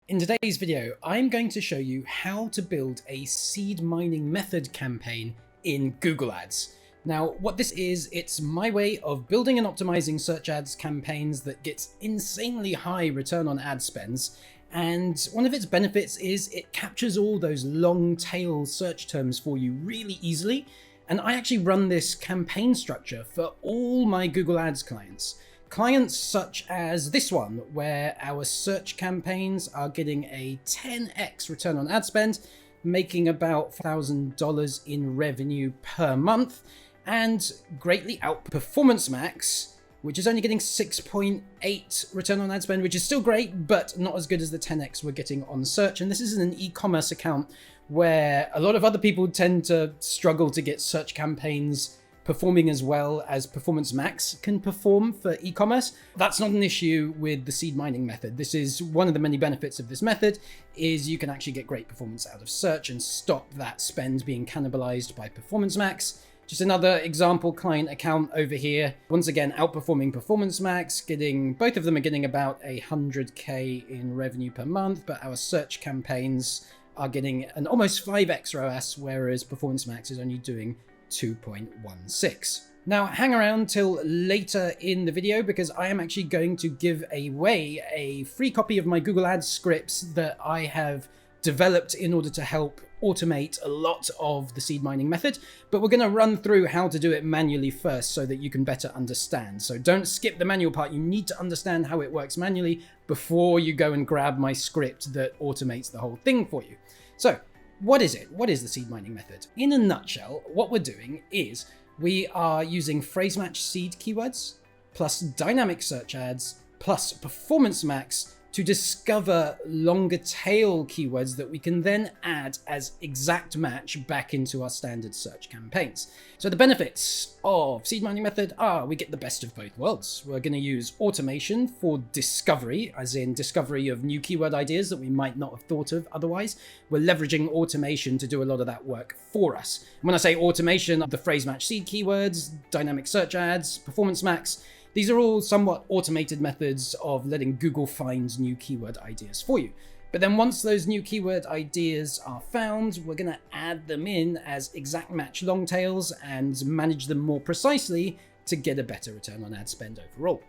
In today's video, I'm going to show you how to build a seed mining method campaign in Google Ads. Now, what this is, it's my way of building and optimizing search ads campaigns that gets insanely high return on ad spends. And one of its benefits is it captures all those long tail search terms for you really easily. And I actually run this campaign structure for all my Google Ads clients. Clients such as this one, where our search campaigns are getting a 10x return on ad spend, making about $1,000 in revenue per month, and greatly out Performance Max, which is only getting 6.8 return on ad spend, which is still great, but not as good as the 10x we're getting on search. And this is an e-commerce account where a lot of other people tend to struggle to get search campaigns performing as well as Performance Max can perform for e-commerce. That's not an issue with the seed mining method. This is one of the many benefits of this method, is you can actually get great performance out of search and stop that spend being cannibalized by Performance Max. Just another example client account over here. Once again, outperforming Performance Max, both of them are getting about 100K in revenue per month, but our search campaigns are getting an almost 5x ROAS, whereas Performance Max is only doing 2.16. Now hang around till later in the video because I am actually going to give away a free copy of my Google Ads scripts that I have developed in order to help automate a lot of the seed mining method, but we're going to run through how to do it manually first so that you can better understand. So don't skip the manual part. You need to understand how it works manually before you go and grab my script that automates the whole thing for you. So what is it? What is the seed mining method? In a nutshell, what we're doing is we are using phrase match seed keywords plus dynamic search ads plus Performance Max to discover longer tail keywords that we can then add as exact match back into our standard search campaigns. So the benefits of seed mining method are we get the best of both worlds. We're going to use automation for discovery, as in discovery of new keyword ideas that we might not have thought of otherwise. We're leveraging automation to do a lot of that work for us. And when I say automation, the phrase match seed keywords, dynamic search ads, Performance Max, these are all somewhat automated methods of letting Google find new keyword ideas for you. But then once those new keyword ideas are found, we're going to add them in as exact match long tails and manage them more precisely to get a better return on ad spend overall.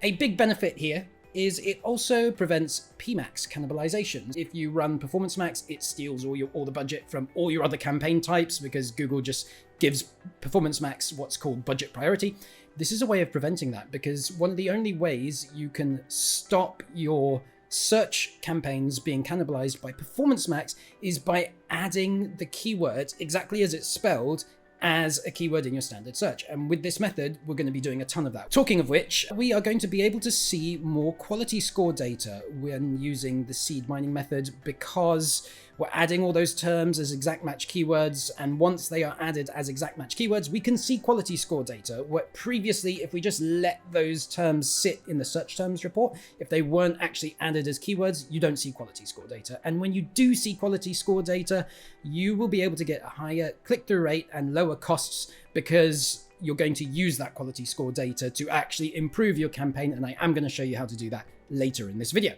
A big benefit here is it also prevents PMax cannibalization. If you run Performance Max, it steals all the budget from all your other campaign types because Google just gives Performance Max what's called budget priority. This is a way of preventing that because one of the only ways you can stop your search campaigns being cannibalized by Performance Max is by adding the keyword exactly as it's spelled as a keyword in your standard search. And with this method, we're going to be doing a ton of that. Talking of which, we are going to be able to see more quality score data when using the seed mining method because we're adding all those terms as exact match keywords. And once they are added as exact match keywords, we can see quality score data. Where previously, if we just let those terms sit in the search terms report, if they weren't actually added as keywords, you don't see quality score data. And when you do see quality score data, you will be able to get a higher click-through rate and lower costs because you're going to use that quality score data to actually improve your campaign. And I am going to show you how to do that later in this video.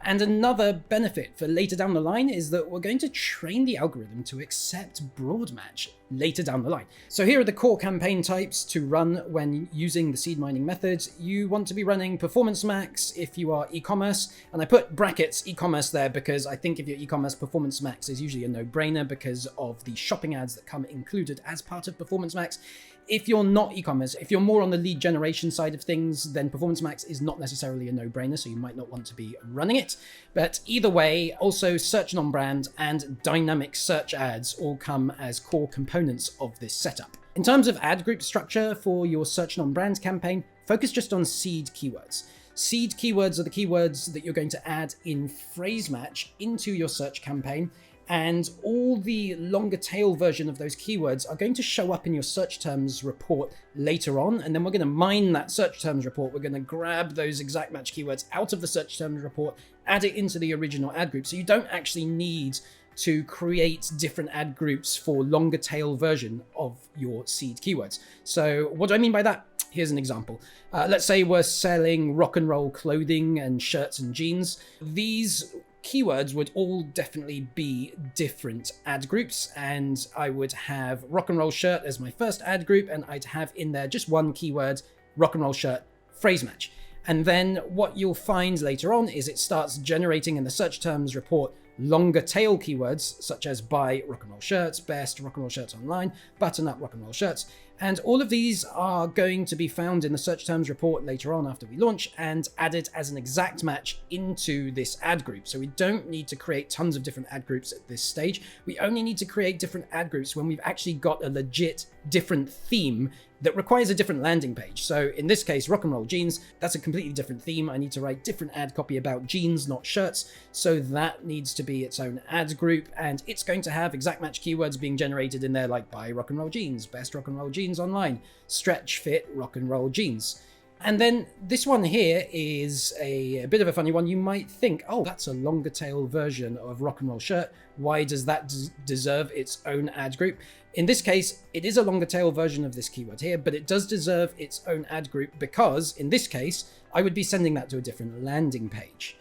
And another benefit for later down the line is that we're going to train the algorithm to accept broad match later down the line. So here are the core campaign types to run when using the seed mining method. You want to be running Performance Max if you are e-commerce, and I put brackets e-commerce there because I think if you're e-commerce, Performance Max is usually a no-brainer because of the shopping ads that come included as part of Performance Max. If you're not e-commerce, if you're more on the lead generation side of things, then Performance Max is not necessarily a no-brainer, so you might not want to be running it. But either way, also search non-brand and dynamic search ads all come as core components of this setup. In terms of ad group structure for your search non-brand campaign, focus just on seed keywords. Seed keywords are the keywords that you're going to add in phrase match into your search campaign. And all the longer tail version of those keywords are going to show up in your search terms report later on. And then we're going to mine that search terms report. We're going to grab those exact match keywords out of the search terms report, add it into the original ad group. So you don't actually need to create different ad groups for longer tail version of your seed keywords. So what do I mean by that? Here's an example. Let's say we're selling rock and roll clothing and shirts and jeans. These keywords would all definitely be different ad groups, and I would have rock and roll shirt as my first ad group, and I'd have in there just one keyword, rock and roll shirt phrase match. And then what you'll find later on is it starts generating in the search terms report longer tail keywords such as buy rock and roll shirts, best rock and roll shirts online, button up rock and roll shirts. And all of these are going to be found in the search terms report later on after we launch and added as an exact match into this ad group. So we don't need to create tons of different ad groups at this stage. We only need to create different ad groups when we've actually got a legit different theme that requires a different landing page. So in this case, rock and roll jeans, that's a completely different theme. I need to write different ad copy about jeans, not shirts. So that needs to be its own ad group, and it's going to have exact match keywords being generated in there like buy rock and roll jeans, best rock and roll jeans online, stretch fit rock and roll jeans. And then this one here is a bit of a funny one. You might think, oh, that's a longer tail version of rock and roll shirt. Why does that deserve its own ad group? In this case, it is a longer tail version of this keyword here, but it does deserve its own ad group because in this case, I would be sending that to a different landing page.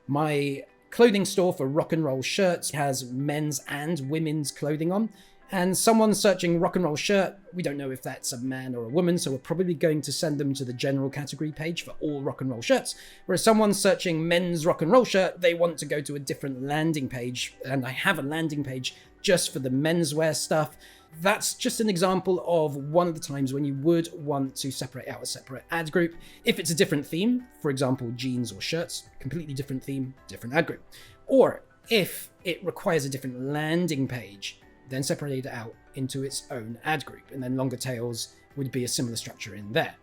My clothing store for rock and roll shirts has men's and women's clothing on. And someone searching rock and roll shirt, we don't know if that's a man or a woman, so we're probably going to send them to the general category page for all rock and roll shirts. Whereas someone searching men's rock and roll shirt, they want to go to a different landing page, and I have a landing page just for the menswear stuff. That's just an example of one of the times when you would want to separate out a separate ad group. If it's a different theme, for example, jeans or shirts, completely different theme, different ad group. Or if it requires a different landing page, then separate it out into its own ad group, and then longer tails would be a similar structure in there.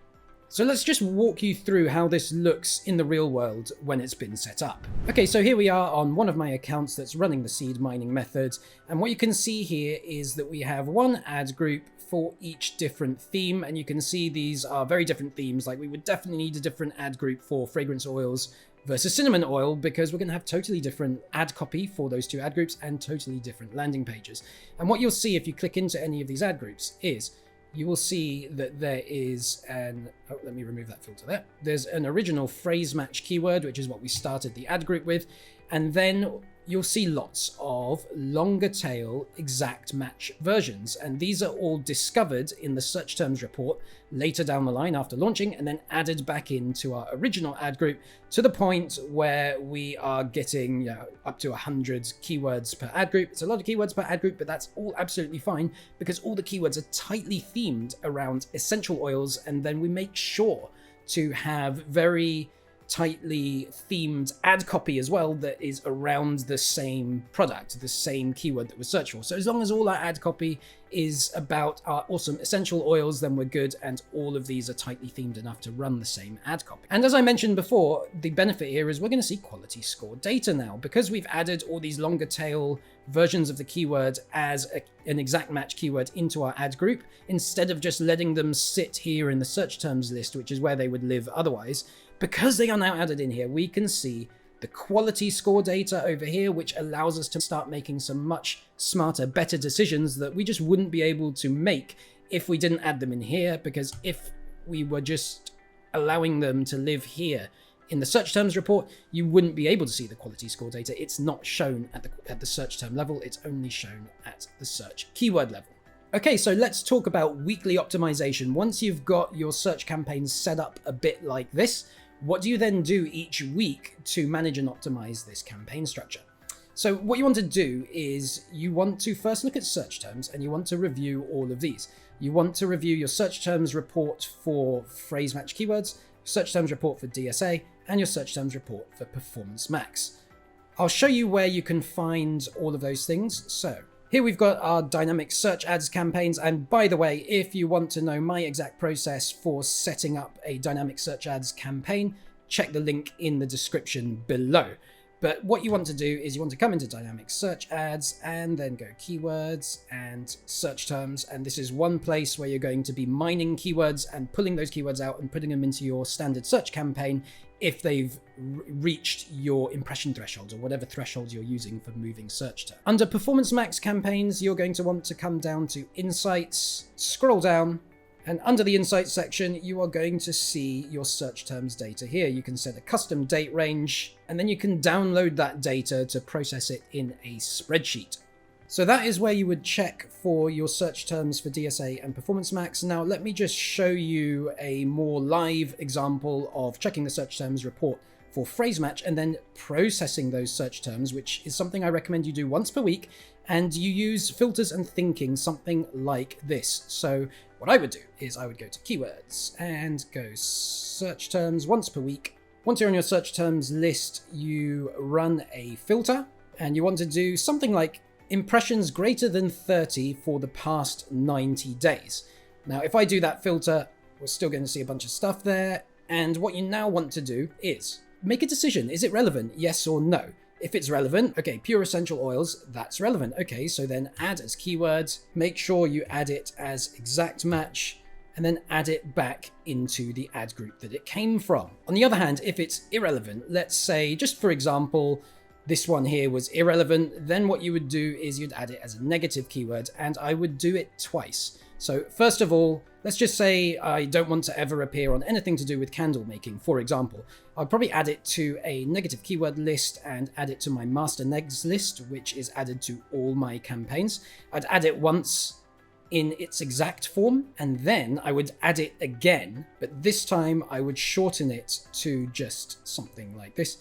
So let's just walk you through how this looks in the real world when it's been set up. Okay, so here we are on one of my accounts that's running the seed mining method, and what you can see here is that we have one ad group for each different theme, and you can see these are very different themes. Like we would definitely need a different ad group for fragrance oils versus cinnamon oil, because we're going to have totally different ad copy for those two ad groups and totally different landing pages. And what you'll see if you click into any of these ad groups is you will see that there is an, oh, let me remove that filter there. There's an original phrase match keyword, which is what we started the ad group with. And then you'll see lots of longer tail exact match versions. And these are all discovered in the search terms report later down the line after launching, and then added back into our original ad group to the point where we are getting up to 100 keywords per ad group. It's a lot of keywords per ad group, but that's all absolutely fine because all the keywords are tightly themed around essential oils. And then we make sure to have very tightly themed ad copy as well that is around the same product, the same keyword that was searched for. So as long as all our ad copy is about our awesome essential oils, then we're good, and all of these are tightly themed enough to run the same ad copy. And as I mentioned before, the benefit here is we're going to see quality score data now, because we've added all these longer tail versions of the keyword as an exact match keyword into our ad group, instead of just letting them sit here in the search terms list, which is where they would live otherwise. Because they are now added in here, we can see the quality score data over here, which allows us to start making some much smarter, better decisions that we just wouldn't be able to make if we didn't add them in here. Because if we were just allowing them to live here in the search terms report, you wouldn't be able to see the quality score data. It's not shown at the search term level. It's only shown at the search keyword level. Okay, so let's talk about weekly optimization. Once you've got your search campaigns set up a bit like this, what do you then do each week to manage and optimize this campaign structure? So what you want to do is you want to first look at search terms, and you want to review all of these. You want to review your search terms report for phrase match keywords, search terms report for DSA, and your search terms report for Performance Max. I'll show you where you can find all of those things. So here we've got our dynamic search ads campaigns. And by the way, if you want to know my exact process for setting up a dynamic search ads campaign, check the link in the description below. But what you want to do is you want to come into dynamic search ads and then go keywords and search terms. And this is one place where you're going to be mining keywords and pulling those keywords out and putting them into your standard search campaign if they've reached your impression thresholds or whatever thresholds you're using for moving search term. Under Performance Max campaigns, you're going to want to come down to Insights, scroll down, And under the Insights section, you are going to see your search terms data here. You can set a custom date range, and then you can download that data to process it in a spreadsheet. So that is where you would check for your search terms for DSA and Performance Max. Now, let me just show you a more live example of checking the search terms report for phrase match and then processing those search terms, which is something I recommend you do once per week. And you use filters and thinking, something like this. So what I would do is I would go to keywords and go search terms once per week. Once you're on your search terms list, you run a filter and you want to do something like impressions greater than 30 for the past 90 days. Now, if I do that filter, we're still going to see a bunch of stuff there. And what you now want to do is make a decision. Is it relevant? Yes or no? If it's relevant, okay, pure essential oils, that's relevant. Okay, so then add as keywords, make sure you add it as exact match, and then add it back into the ad group that it came from. On the other hand, if it's irrelevant, let's say, just for example, this one here was irrelevant, then what you would do is you'd add it as a negative keyword, and I would do it twice. So first of all, let's just say I don't want to ever appear on anything to do with candle making, for example. I'd probably add it to a negative keyword list and add it to my master negs list, which is added to all my campaigns. I'd add it once in its exact form, and then I would add it again, but this time I would shorten it to just something like this.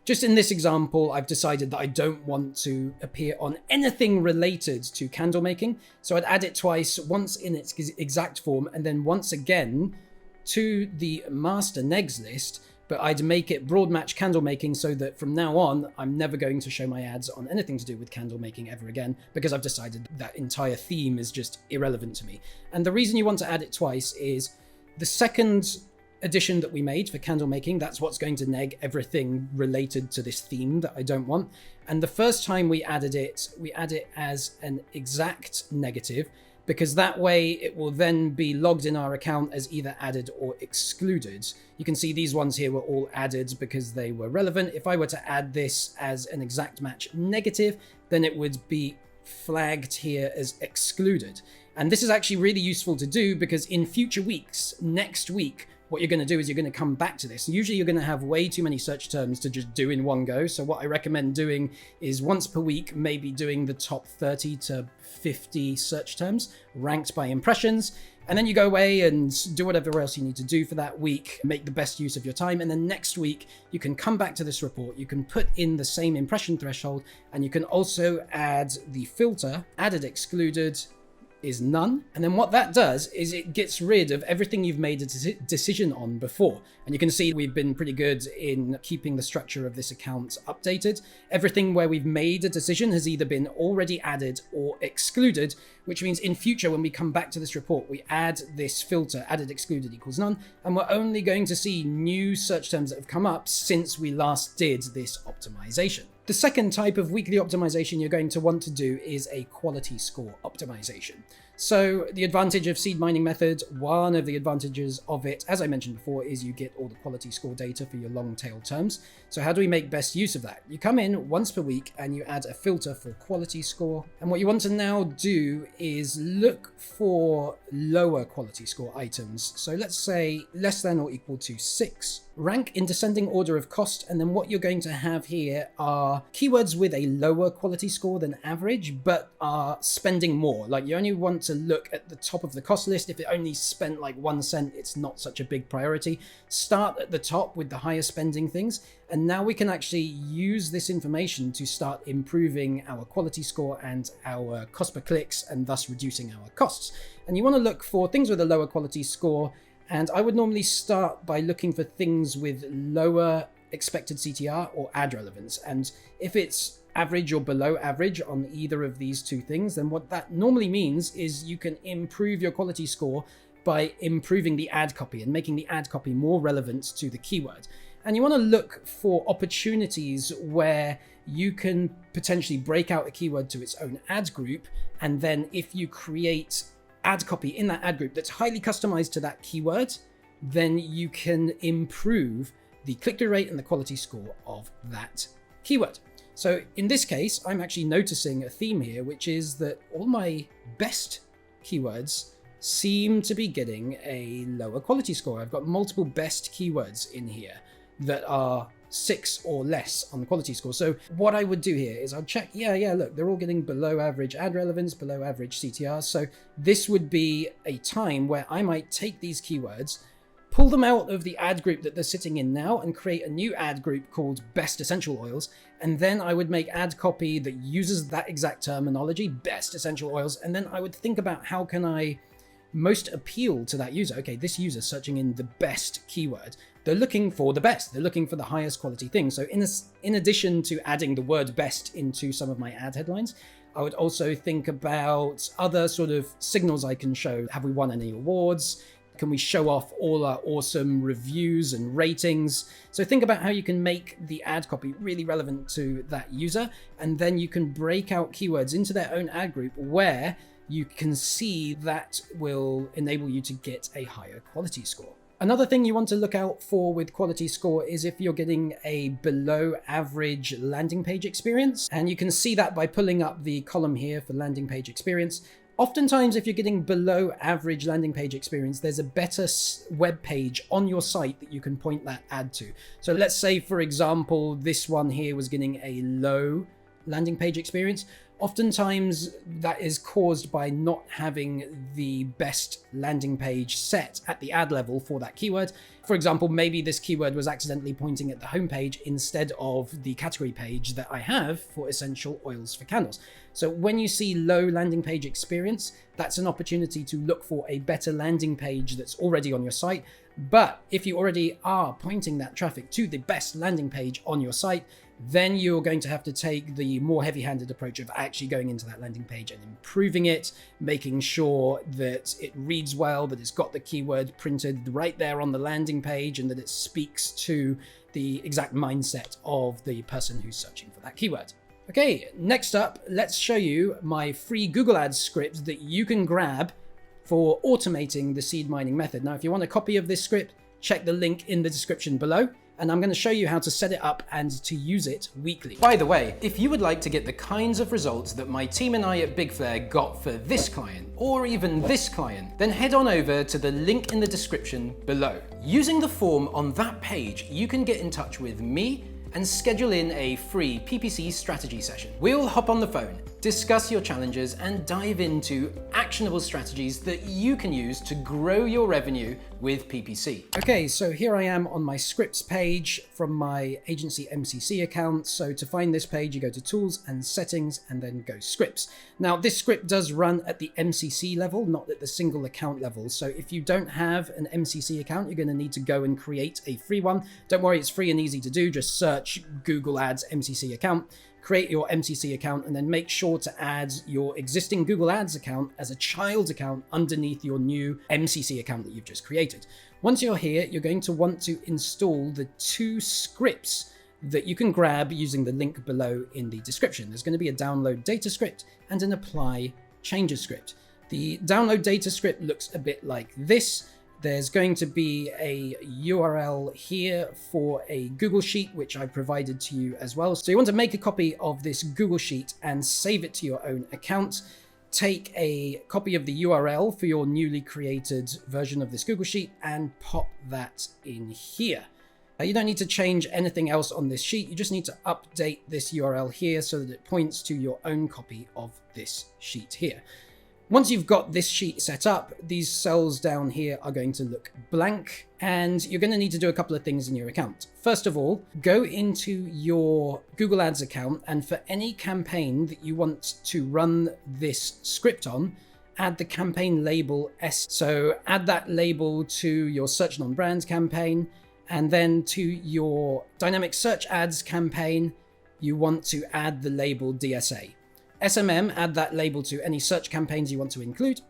Just in this example, I've decided that I don't want to appear on anything related to candle making. So I'd add it twice, once in its exact form, and then once again to the master negs list, but I'd make it broad match candle making so that from now on, I'm never going to show my ads on anything to do with candle making ever again, because I've decided that entire theme is just irrelevant to me. And the reason you want to add it twice is the second edition that we made for candle making, that's what's going to neg everything related to this theme that I don't want. And the first time we add it as an exact negative, because that way it will then be logged in our account as either added or excluded. You can see these ones here were all added because they were relevant. If I were to add this as an exact match negative, then it would be flagged here as excluded. And this is actually really useful to do because in future weeks, next week, what you're going to do is you're going to come back to this. Usually you're going to have way too many search terms to just do in one go. So what I recommend doing is once per week, maybe doing the top 30 to 50 search terms ranked by impressions. And then you go away and do whatever else you need to do for that week, make the best use of your time. And then next week, you can come back to this report. You can put in the same impression threshold, and you can also add the filter, added excluded, is none. And then what that does is it gets rid of everything you've made a decision on before. And you can see we've been pretty good in keeping the structure of this account updated. Everything where we've made a decision has either been already added or excluded, which means in future when we come back to this report, we add this filter, added excluded equals none, and we're only going to see new search terms that have come up since we last did this optimization. The second type of weekly optimization you're going to want to do is a quality score optimization. So the advantage of seed mining method, one of the advantages of it, as I mentioned before, is you get all the quality score data for your long tail terms. So how do we make best use of that? You come in once per week and you add a filter for quality score. And what you want to now do is look for lower quality score items. So let's say less than or equal to 6. Rank in descending order of cost, and then what you're going to have here are keywords with a lower quality score than average, but are spending more. Like you only want to look at the top of the cost list. If it only spent like 1 cent, it's not such a big priority. Start at the top with the higher spending things, and now we can actually use this information to start improving our quality score and our cost per clicks, and thus reducing our costs. And you want to look for things with a lower quality score. And I would normally start by looking for things with lower expected CTR or ad relevance. And if it's average or below average on either of these two things, then what that normally means is you can improve your quality score by improving the ad copy and making the ad copy more relevant to the keyword. And you want to look for opportunities where you can potentially break out a keyword to its own ad group. And then if you create ad copy in that ad group that's highly customized to that keyword, then you can improve the click-through rate and the quality score of that keyword. So in this case, I'm actually noticing a theme here, which is that all my best keywords seem to be getting a lower quality score. I've got multiple best keywords in here that are 6 or less on the quality score. So what I would do here is I'll check, look, they're all getting below average ad relevance, below average CTR. So this would be a time where I might take these keywords, pull them out of the ad group that they're sitting in now and create a new ad group called best essential oils. And then I would make ad copy that uses that exact terminology, best essential oils. And then I would think about how can I most appeal to that user. Okay, this user searching in the best keyword, they're looking for the best. They're looking for the highest quality thing. So in addition to adding the word best into some of my ad headlines, I would also think about other sort of signals I can show. Have we won any awards? Can we show off all our awesome reviews and ratings? So think about how you can make the ad copy really relevant to that user. And then you can break out keywords into their own ad group where you can see that will enable you to get a higher quality score. Another thing you want to look out for with quality score is if you're getting a below average landing page experience. And you can see that by pulling up the column here for landing page experience. Oftentimes, if you're getting below average landing page experience, there's a better web page on your site that you can point that ad to. So let's say, for example, this one here was getting a low landing page experience. Oftentimes that is caused by not having the best landing page set at the ad level for that keyword. For example, maybe this keyword was accidentally pointing at the homepage instead of the category page that I have for essential oils for candles. So when you see low landing page experience, that's an opportunity to look for a better landing page that's already on your site. But if you already are pointing that traffic to the best landing page on your site, then you're going to have to take the more heavy-handed approach of actually going into that landing page and improving it, making sure that it reads well, that it's got the keyword printed right there on the landing page, and that it speaks to the exact mindset of the person who's searching for that keyword. Okay, next up, let's show you my free Google Ads script that you can grab for automating the seed mining method. Now, if you want a copy of this script, check the link in the description below. And I'm going to show you how to set it up and to use it weekly. By the way, if you would like to get the kinds of results that my team and I at Big Flare got for this client, or even this client, then head on over to the link in the description below. Using the form on that page, you can get in touch with me and schedule in a free PPC strategy session. We'll hop on the phone, discuss your challenges, and dive into actionable strategies that you can use to grow your revenue with PPC. Okay, so here I am on my scripts page from my agency MCC account. So to find this page, you go to Tools and Settings and then go Scripts. Now, this script does run at the MCC level, not at the single account level. So if you don't have an MCC account, you're going to need to go and create a free one. Don't worry, it's free and easy to do. Just search Google Ads MCC account, create your MCC account, and then make sure to add your existing Google Ads account as a child account underneath your new MCC account that you've just created. Once you're here, you're going to want to install the 2 scripts that you can grab using the link below in the description. There's going to be a download data script and an apply changes script. The download data script looks a bit like this. There's going to be a URL here for a Google Sheet, which I provided to you as well. So you want to make a copy of this Google Sheet and save it to your own account. Take a copy of the URL for your newly created version of this Google Sheet and pop that in here. You don't need to change anything else on this sheet. You just need to update this URL here so that it points to your own copy of this sheet here. Once you've got this sheet set up, these cells down here are going to look blank, and you're going to need to do a couple of things in your account. First of all, go into your Google Ads account, and for any campaign that you want to run this script on, add the campaign label S. So add that label to your Search Non-Brand campaign, and then to your Dynamic Search Ads campaign, you want to add the label DSA. SMM, add that label to any search campaigns you want to include.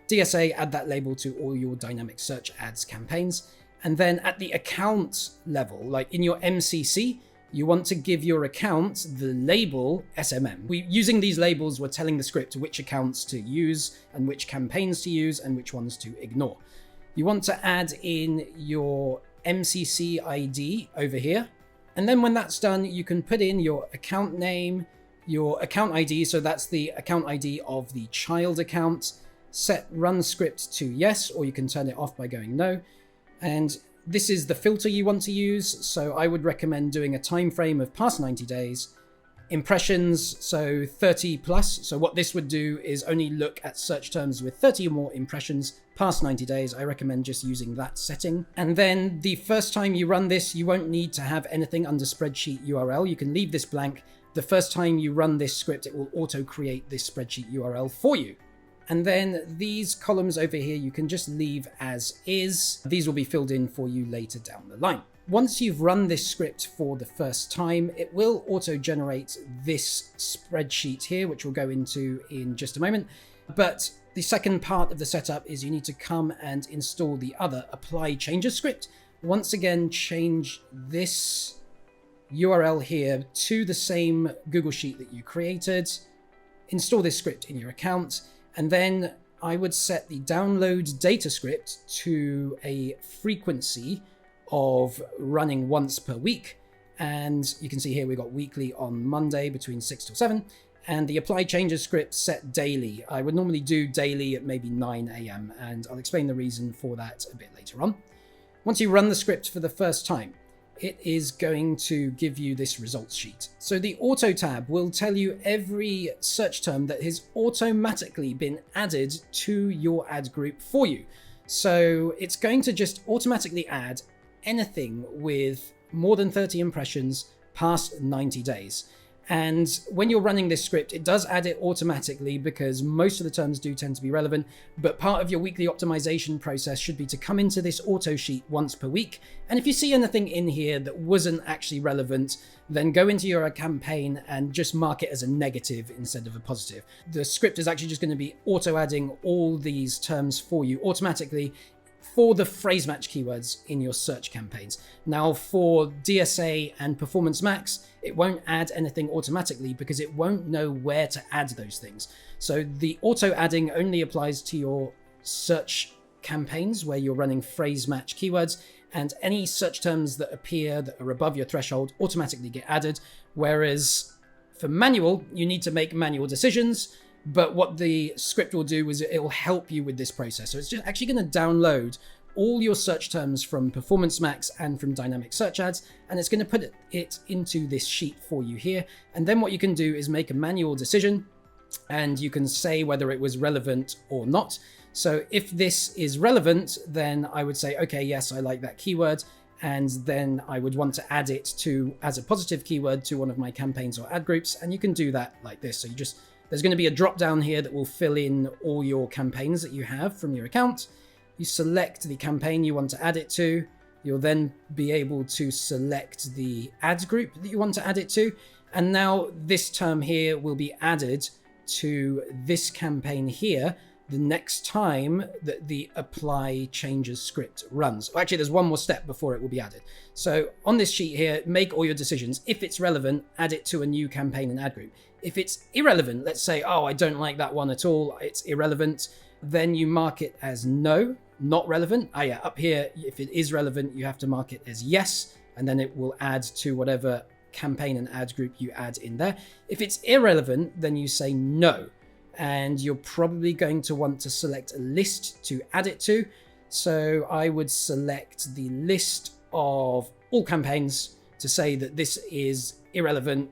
DSA, add that label to all your dynamic search ads campaigns. And then at the account level, like in your MCC, you want to give your account the label SMM. Using these labels, we're telling the script which accounts to use and which campaigns to use and which ones to ignore. You want to add in your MCC ID over here. And then when that's done, you can put in your account name, your account ID, so that's the account ID of the child account, set run script to yes, or you can turn it off by going no. And this is the filter you want to use. So I would recommend doing a time frame of past 90 days. Impressions, so 30 plus. So what this would do is only look at search terms with 30 or more impressions past 90 days. I recommend just using that setting. And then the first time you run this, you won't need to have anything under spreadsheet URL. You can leave this blank. The first time you run this script, it will auto create this spreadsheet URL for you. And then these columns over here, you can just leave as is. These will be filled in for you later down the line. Once you've run this script for the first time, it will auto-generate this spreadsheet here, which we'll go into in just a moment. But the second part of the setup is you need to come and install the other apply changes script. Once again, change this URL here to the same Google Sheet that you created. Install this script in your account, and then I would set the download data script to a frequency of running once per week. And you can see here we've got weekly on Monday between 6 till 7, and the apply changes script set daily. I would normally do daily at maybe 9 a.m. and I'll explain the reason for that a bit later on. Once you run the script for the first time, it is going to give you this results sheet. So the auto tab will tell you every search term that has automatically been added to your ad group for you. So it's going to just automatically add anything with more than 30 impressions past 90 days. And when you're running this script, it does add it automatically because most of the terms do tend to be relevant, but part of your weekly optimization process should be to come into this auto sheet once per week. And if you see anything in here that wasn't actually relevant, then go into your campaign and just mark it as a negative instead of a positive. The script is actually just going to be auto adding all these terms for you automatically for the phrase match keywords in your search campaigns. Now for DSA and Performance Max, it won't add anything automatically because it won't know where to add those things. So the auto adding only applies to your search campaigns where you're running phrase match keywords, and any search terms that appear that are above your threshold automatically get added. Whereas for manual, you need to make manual decisions. But what the script will do is it will help you with this process. So it's just actually going to download all your search terms from Performance Max and from Dynamic Search Ads, and it's going to put it into this sheet for you here. And then what you can do is make a manual decision, and you can say whether it was relevant or not. So if this is relevant, then I would say, okay, yes, I like that keyword. And then I would want to add it to as a positive keyword to one of my campaigns or ad groups. And you can do that like this. So there's going to be a drop down here that will fill in all your campaigns that you have from your account. You select the campaign you want to add it to. You'll then be able to select the ad group that you want to add it to. And now this term here will be added to this campaign here the next time that the apply changes script runs. Well, actually, there's one more step before it will be added. So on this sheet here, make all your decisions. If it's relevant, add it to a new campaign and ad group. If it's irrelevant, let's say, oh, I don't like that one at all, it's irrelevant, then you mark it as no, not relevant. Yeah, up here, if it is relevant, you have to mark it as yes, and then it will add to whatever campaign and ad group you add in there. If it's irrelevant, then you say no, and you're probably going to want to select a list to add it to. So I would select the list of all campaigns to say that this is irrelevant,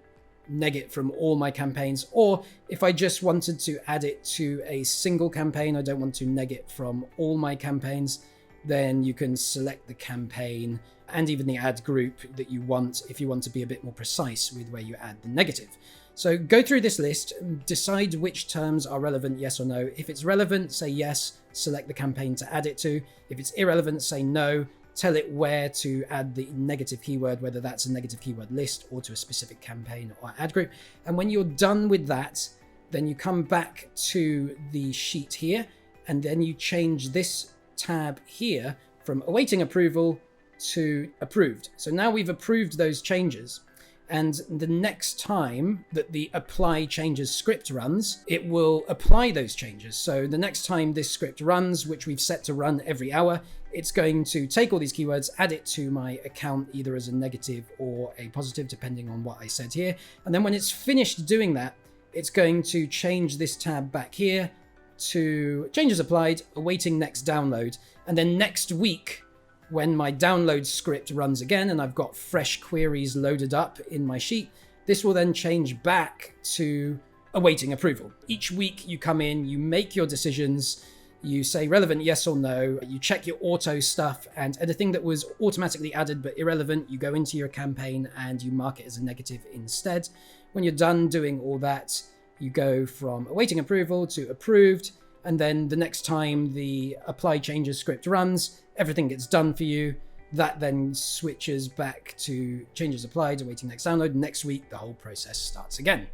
neg it from all my campaigns. Or if I just wanted to add it to a single campaign, I don't want to neg it from all my campaigns, then you can select the campaign and even the ad group that you want if you want to be a bit more precise with where you add the negative. So go through this list, decide which terms are relevant, yes or no. If it's relevant, say yes, select the campaign to add it to. If it's irrelevant, say no. Tell it where to add the negative keyword, whether that's a negative keyword list or to a specific campaign or ad group. And when you're done with that, then you come back to the sheet here, and then you change this tab here from awaiting approval to approved. So now we've approved those changes. And the next time that the apply changes script runs, it will apply those changes. So the next time this script runs, which we've set to run every hour, it's going to take all these keywords, add it to my account, either as a negative or a positive, depending on what I said here. And then when it's finished doing that, it's going to change this tab back here, to changes applied, awaiting next download. And then next week, when my download script runs again and I've got fresh queries loaded up in my sheet, this will then change back to awaiting approval. Each week you come in, you make your decisions, you say relevant yes or no, you check your auto stuff, and anything that was automatically added but irrelevant, you go into your campaign and you mark it as a negative instead. When you're done doing all that, you go from awaiting approval to approved, and then the next time the apply changes script runs, everything gets done for you. That then switches back to changes applied, awaiting next download. Next week, the whole process starts again.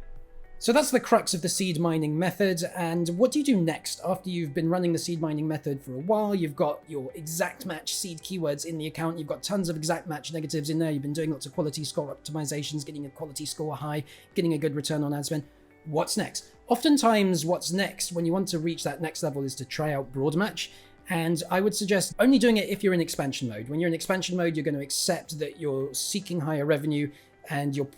So that's the crux of the seed mining method. And what do you do next after you've been running the seed mining method for a while? You've got your exact match seed keywords in the account. You've got tons of exact match negatives in there. You've been doing lots of quality score optimizations, getting a quality score high, getting a good return on ad spend. What's next? Oftentimes, what's next when you want to reach that next level is to try out broad match. And I would suggest only doing it if you're in expansion mode. When you're in expansion mode, you're going to accept that you're seeking higher revenue and you're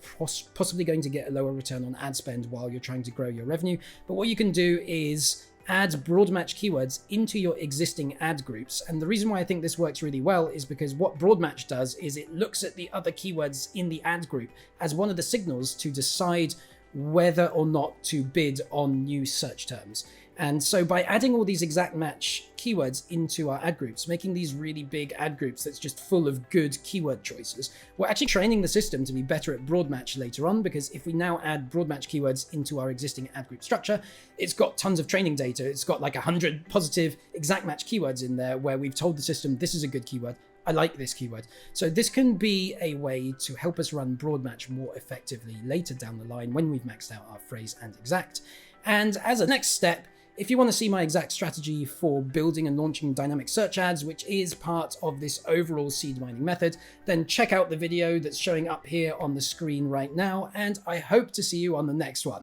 possibly going to get a lower return on ad spend while you're trying to grow your revenue. But what you can do is add broad match keywords into your existing ad groups. And the reason why I think this works really well is because what broad match does is it looks at the other keywords in the ad group as one of the signals to decide whether or not to bid on new search terms. And so by adding all these exact match keywords into our ad groups, making these really big ad groups that's just full of good keyword choices, we're actually training the system to be better at broad match later on, because if we now add broad match keywords into our existing ad group structure, it's got tons of training data. It's got like 100 positive exact match keywords in there where we've told the system, this is a good keyword. I like this keyword. So this can be a way to help us run broad match more effectively later down the line when we've maxed out our phrase and exact. And as a next step, if you want to see my exact strategy for building and launching dynamic search ads, which is part of this overall seed mining method, then check out the video that's showing up here on the screen right now, and I hope to see you on the next one.